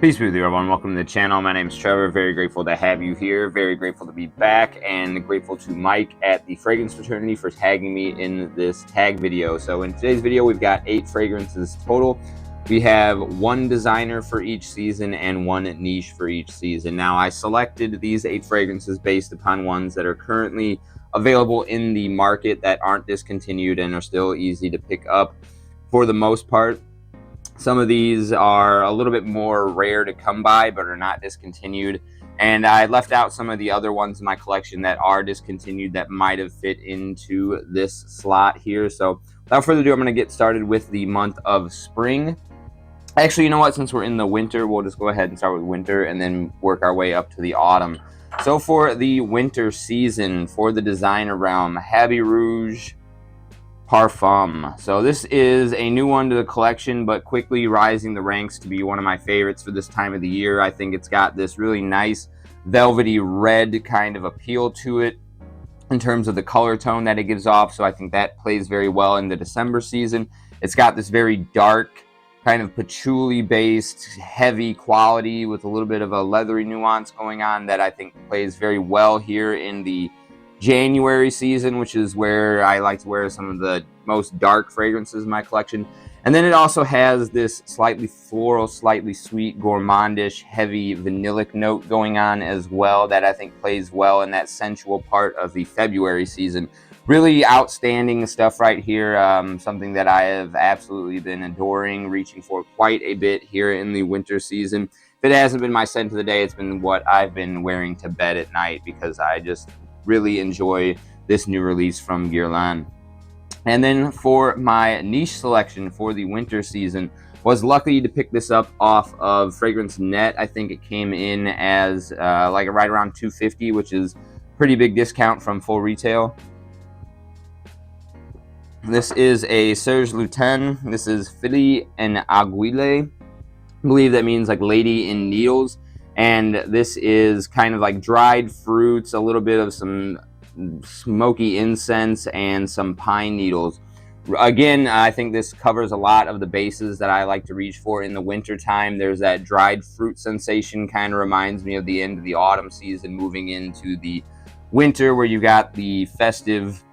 Peace be with you, everyone. Welcome to the channel. My name is Trevor. Very grateful to have you here. Very grateful to be back, and grateful to Mike at the Fragrance Fraternity for tagging me in this tag video. So in today's video, we've got 8 fragrances total. We have 1 designer for each season and 1 niche for each season. Now, I selected these 8 fragrances based upon ones that are currently available in the market that aren't discontinued and are still easy to pick up for the most part. Some of these are a little bit more rare to come by, but are not discontinued. And I left out some of the other ones in my collection that are discontinued that might have fit into this slot here. So without further ado, I'm going to get started with the month of spring. Actually, you know what? Since we're in the winter, we'll just go ahead and start with winter and then work our way up to the autumn. So for the winter season, for the designer realm, Rouge, Parfum. So this is a new one to the collection, but quickly rising the ranks to be one of my favorites for this time of the year. I think it's got this really nice velvety red kind of appeal to it in terms of the color tone that it gives off. So I think that plays very well in the December season. It's got this very dark kind of patchouli based heavy quality with a little bit of a leathery nuance going on that I think plays very well here in the January season, which is where I like to wear some of the most dark fragrances in my collection. And then it also has this slightly floral, slightly sweet, gourmandish, heavy vanillic note going on as well that I think plays well in that sensual part of the February season. Really outstanding stuff right here. Something that I have absolutely been adoring, reaching for quite a bit here in the winter season. If it hasn't been my scent of the day, it's been what I've been wearing to bed at night because I just really enjoy this new release from Guerlain. And then for my niche selection for the winter season, was lucky to pick this up off of Fragrance Net. I think it came in as like right around $250, which is pretty big discount from full retail. This is a Serge Lutens. This is Fille and Aiguilles. I believe that means like lady in needles. And this is kind of like dried fruits, a little bit of some smoky incense, and some pine needles. Again, I think this covers a lot of the bases that I like to reach for in the winter time. There's that dried fruit sensation, kind of reminds me of the end of the autumn season, moving into the winter where you got the festive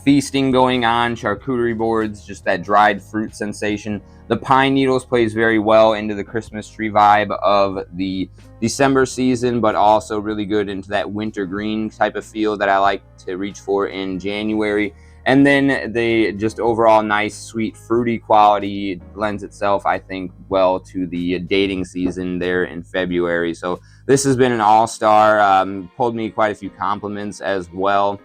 feasting going on, charcuterie boards, just that dried fruit sensation. The pine needles plays very well into the Christmas tree vibe of the December season, but also really good into that winter green type of feel that I like to reach for in January. And then the just overall nice, sweet, fruity quality lends itself, I think, well to the dating season there in February. So this has been an all-star, pulled me quite a few compliments as well.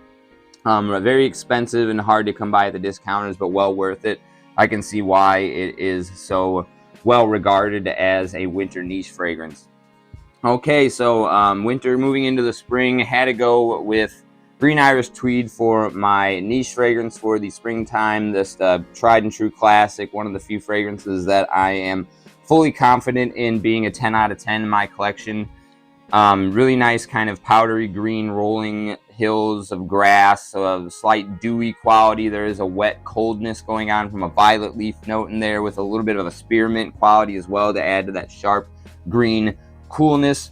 Very expensive and hard to come by at the discounters, but well worth it. I can see why it is so well regarded as a winter niche fragrance. Okay, so winter moving into the spring, had to go with Green Iris Tweed for my niche fragrance for the springtime. This tried and true classic, one of the few fragrances that I am fully confident in being a 10 out of 10 in my collection. Really nice kind of powdery green rolling hills of grass, a slight dewy quality. There is a wet coldness going on from a violet leaf note in there with a little bit of a spearmint quality as well to add to that sharp green coolness.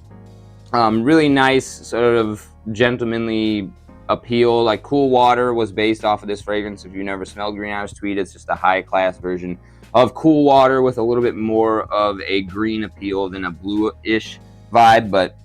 Really nice sort of gentlemanly appeal. Like Cool Water was based off of this fragrance. If you've never smelled Green Iris Tweed, it's just a high class version of Cool Water with a little bit more of a green appeal than a bluish vibe. But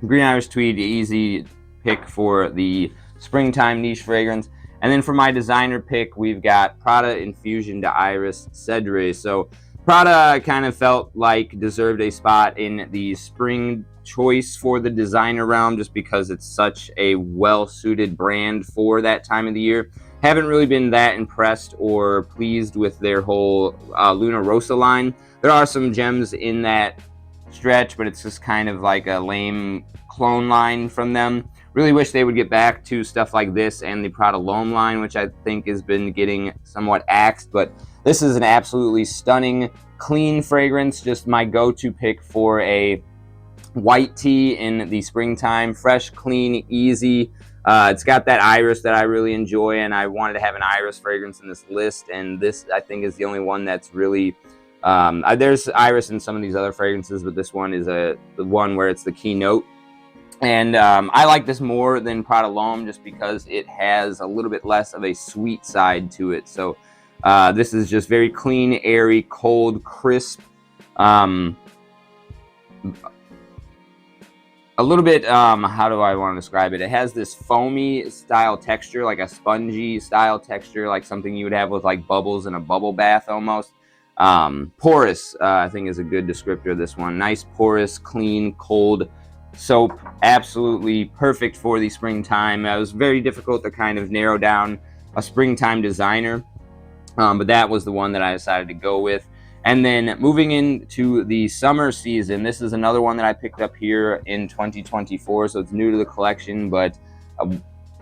Green Iris Tweed, easy pick for the springtime niche fragrance. And then for my designer pick, we've got Prada Infusion de Iris Cedre. So Prada kind of felt like deserved a spot in the spring choice for the designer realm just because it's such a well-suited brand for that time of the year. Haven't really been that impressed or pleased with their whole Luna Rosa line. There are some gems in that stretch, but it's just kind of like a lame clone line from them. Really wish they would get back to stuff like this and the Prada L'Homme line, which I think has been getting somewhat axed, but this is an absolutely stunning, clean fragrance. Just my go-to pick for a white tea in the springtime. Fresh, clean, easy. It's got that iris that I really enjoy, and I wanted to have an iris fragrance in this list, and this I think is the only one that's really There's iris in some of these other fragrances, but this one is the one where it's the keynote. And I like this more than Prada L'Homme just because it has a little bit less of a sweet side to it. So this is just very clean, airy, cold, crisp. A little bit, how do I want to describe it? It has this foamy style texture, like a spongy style texture, like something you would have with like bubbles in a bubble bath almost. Porous, I think is a good descriptor of this one. Nice, porous, clean, cold soap. Absolutely perfect for the springtime. It was very difficult to kind of narrow down a springtime designer, but that was the one that I decided to go with. And then moving into the summer season, this is another one that I picked up here in 2024, so it's new to the collection, but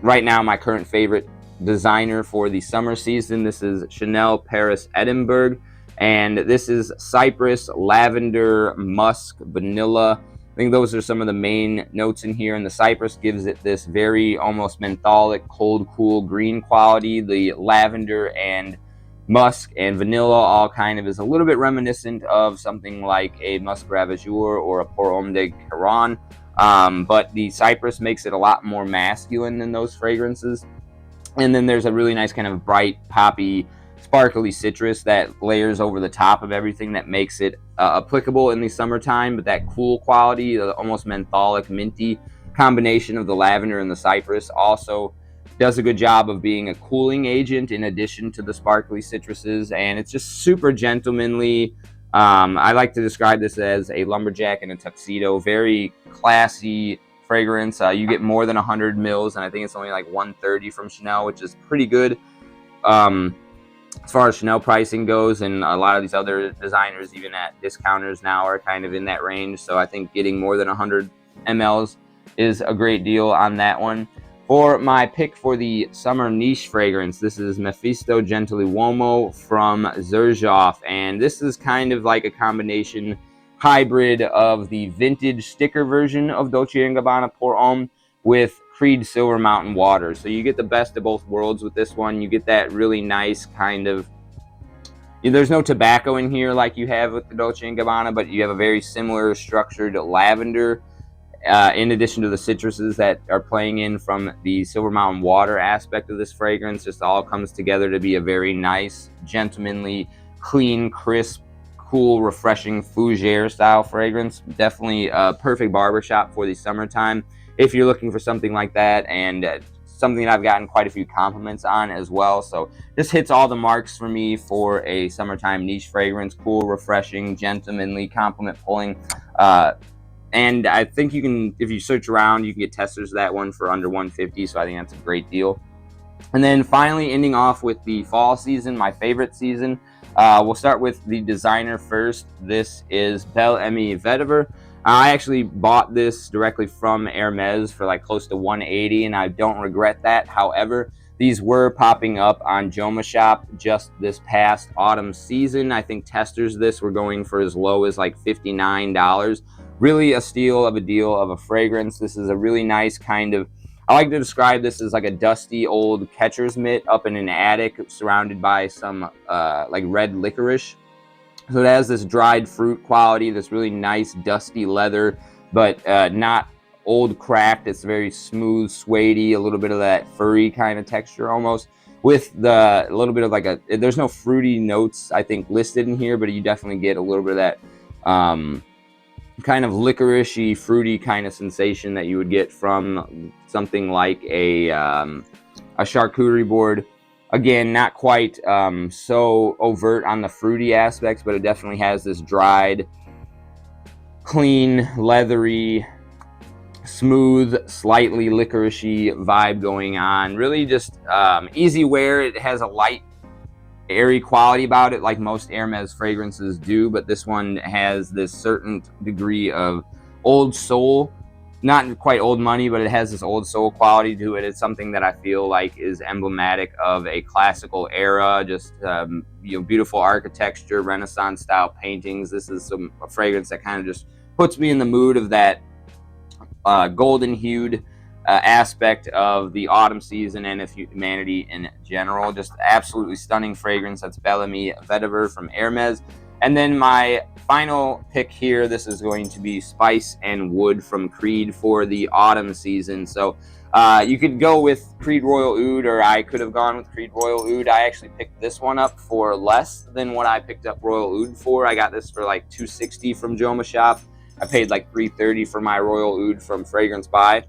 right now my current favorite designer for the summer season, this is Chanel Paris-Edimbourg, and this is cypress, lavender, musk, vanilla. I think those are some of the main notes in here, and the cypress gives it this very almost mentholic, cold, cool green quality. The lavender and musk and vanilla all kind of is a little bit reminiscent of something like a Musk Ravageur or a Pour Homme de Caron, but the cypress makes it a lot more masculine than those fragrances. And then there's a really nice kind of bright, poppy, sparkly citrus that layers over the top of everything that makes it applicable in the summertime, but that cool quality, the almost mentholic, minty combination of the lavender and the cypress also does a good job of being a cooling agent in addition to the sparkly citruses, and it's just super gentlemanly. I like to describe this as a lumberjack in a tuxedo. Very classy fragrance. You get more than 100 mils, and I think it's only like 130 from Chanel, which is pretty good as far as Chanel pricing goes, and a lot of these other designers, even at discounters now, are kind of in that range. So I think getting more than 100 mls is a great deal on that one. For my pick for the summer niche fragrance, this is Mefisto Gentiluomo from Xerjoff, and this is kind of like a combination hybrid of the vintage sticker version of Dolce & Gabbana Pour Homme with Creed Silver Mountain Water. So you get the best of both worlds with this one. You get that really nice kind of, there's no tobacco in here like you have with the Dolce & Gabbana, but you have a very similar structured lavender, in addition to the citruses that are playing in from the Silver Mountain Water aspect of this fragrance. Just all comes together to be a very nice, gentlemanly, clean, crisp, cool, refreshing fougere style fragrance. Definitely a perfect barbershop for the summertime if you're looking for something like that, and something that I've gotten quite a few compliments on as well. So this hits all the marks for me for a summertime niche fragrance. Cool, refreshing, gentlemanly, compliment pulling. And I think you can, if you search around, you can get testers of that one for under 150. So I think that's a great deal. And then finally ending off with the fall season, my favorite season. We'll start with the designer first. This is Bel Ami Vetiver. I actually bought this directly from Hermes for like close to 180, and I don't regret that. However, these were popping up on Joma Shop just this past autumn season. I think testers of this were going for as low as like $59. Really a steal of a deal of a fragrance. This is a really nice kind of, I like to describe this as like a dusty old catcher's mitt up in an attic surrounded by some like red licorice. So it has this dried fruit quality, this really nice dusty leather, but not old cracked. It's very smooth, suede-y, a little bit of that furry kind of texture almost, with a little bit of like there's no fruity notes I think listed in here, but you definitely get a little bit of that kind of licoricey, fruity kind of sensation that you would get from something like a charcuterie board. Again, not quite so overt on the fruity aspects, but it definitely has this dried, clean, leathery, smooth, slightly licoricey vibe going on. Really just easy wear. It has a light, airy quality about it like most Hermes fragrances do, but this one has this certain degree of old soul. Not quite old money, but it has this old soul quality to it. It's something that I feel like is emblematic of a classical era, just beautiful architecture, Renaissance style paintings. This is a fragrance that kind of just puts me in the mood of that golden hued aspect of the autumn season and of humanity in general. Just absolutely stunning fragrance. That's Bel Ami Vetiver from Hermes. And then my final pick here, this is going to be Spice and Wood from Creed for the autumn season. So you could go with Creed Royal Oud, or I could have gone with Creed Royal Oud. I actually picked this one up for less than what I picked up Royal Oud for. I got this for like $260 from Joma Shop. I paid like $330 for my Royal Oud from Fragrance Buy.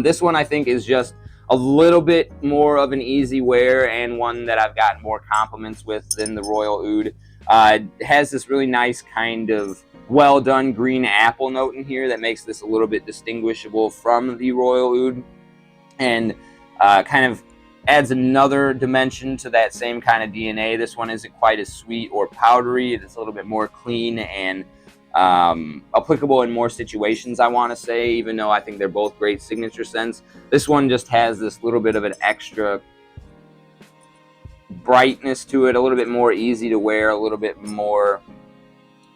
This one I think is just a little bit more of an easy wear, and one that I've gotten more compliments with than the Royal Oud. It has this really nice kind of well done green apple note in here that makes this a little bit distinguishable from the Royal Oud, and kind of adds another dimension to that same kind of DNA. This one isn't quite as sweet or powdery. It's a little bit more clean and applicable in more situations, I want to say, even though I think they're both great signature scents. This one just has this little bit of an extra brightness to it, a little bit more easy to wear, a little bit more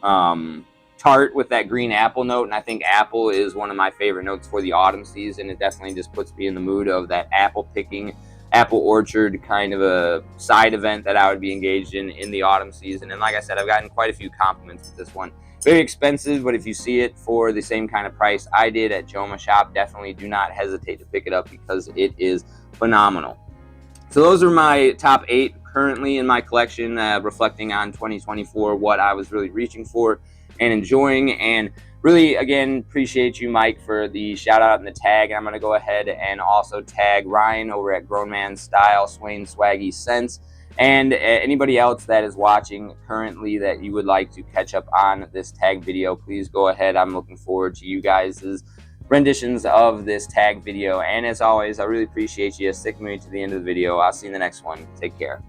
tart with that green apple note. And I think apple is one of my favorite notes for the autumn season. It definitely just puts me in the mood of that apple picking, apple orchard kind of a side event that I would be engaged in the autumn season. And like I said, I've gotten quite a few compliments with this one. Very expensive, but if you see it for the same kind of price I did at Joma Shop, definitely do not hesitate to pick it up because it is phenomenal. So those are my top 8 currently in my collection, reflecting on 2024, what I was really reaching for and enjoying. And really, again, appreciate you, Mike, for the shout out and the tag. And I'm going to go ahead and also tag Ryan over at Grown Man Style, Swain Swaggy Scents, and anybody else that is watching currently that you would like to catch up on this tag video. Please go ahead. I'm looking forward to you guys' renditions of this tag video. And as always, I really appreciate you sticking with me to the end of the video. I'll see you in the next one. Take care.